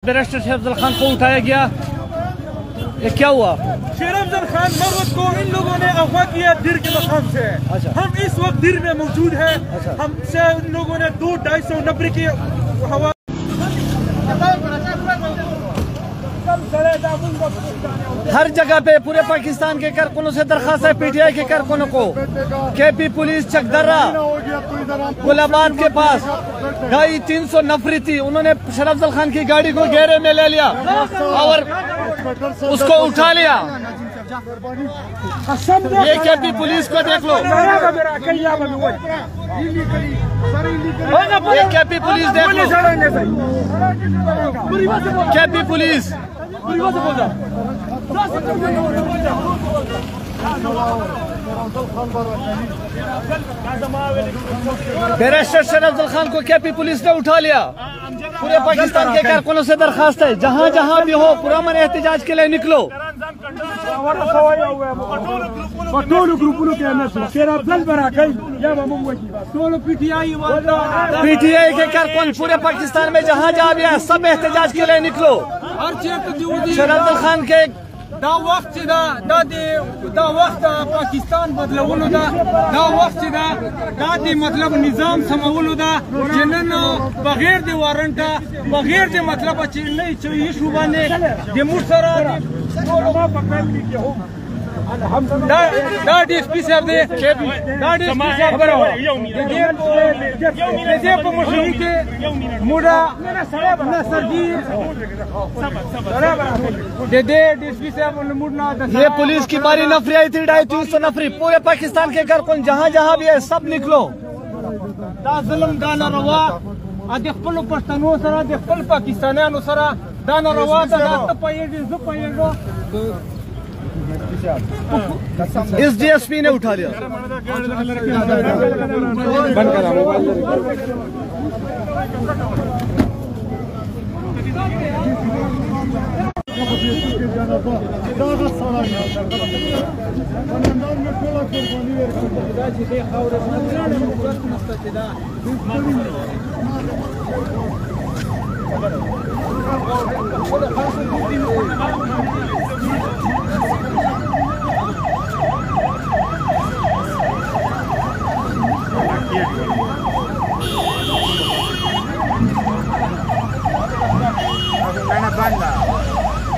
बैरिस्टर शेर अफजल खान को उठाया गया, ये क्या हुआ? शेर अफजल खान मरवत को इन लोगों ने अगवा किया दिर के मकाम से। अच्छा। हम इस वक्त दिर में मौजूद हैं। अच्छा। हमसे उन लोगों ने 2-250 नफरी की हवा हर जगह पे पूरे पाकिस्तान के कारकुनों से दरखास्त है, पीटीआई के कारकुनों को। केपी पुलिस चकदर्रा गुलाबाद के पास 250-300 नफरी थी, उन्होंने शेर अफजल खान की गाड़ी को घेरे में ले लिया और उसको उठा लिया। ये केपी पुलिस को देख लो, ये केपी पुलिस देख लो, केपी पुलिस बैरिस्टर शेर अफजल खान को केपी पुलिस ने उठा लिया। पूरे पाकिस्तान के कारकुनों से दरखास्त है, जहाँ जहाँ भी हो पुरअमन एहतजाज के लिए निकलो। पीटीआई के कारकुन पूरे पाकिस्तान में जहाँ जहाँ भी है सब एहतजाज के लिए निकलो। शेर अफजल खान के دا وخت چې دا وخت پاکستان بدلولو دا وخت چې دا د مطلب نظام سمولو دا چې نن بغیر د وارنټه بغیر د مطلب چې نه چې شو باندې د موږ سره دا D S P صاحب دی، دا D S P صاحب برابر دې په مشرۍ کې موږ نصرګیر دے D S P صاحب موږ ये पुलिस की बारी नफरी आई थी, 250-300 नफरी। पूरे पाकिस्तान के कारकुन जहाँ जहाँ भी है सब निकलो। دا ظلم دا ناروا د خپل پښتنو سره د خپل پاکستانیانو سره دا ناروا ده، دا ته پوهېږې زه پوهېږم। इस डीएसपी ने उठा लिया। बंद करा मोबाइल।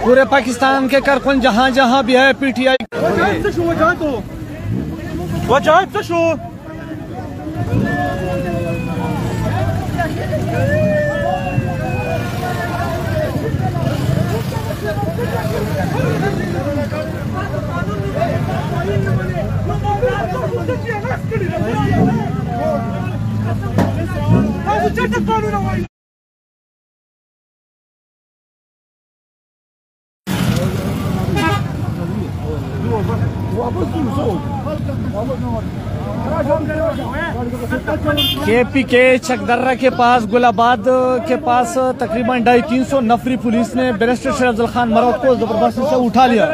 पूरे पाकिस्तान के कारकुन जहाँ जहाँ भी है पीटीआई केपी के चकदर्रा के पास गुलाबाद के पास तकरीबन 250-300 नफरी पुलिस ने बैरिस्टर शेर अफजल खान मरवत को जबरदस्ती से उठा लिया।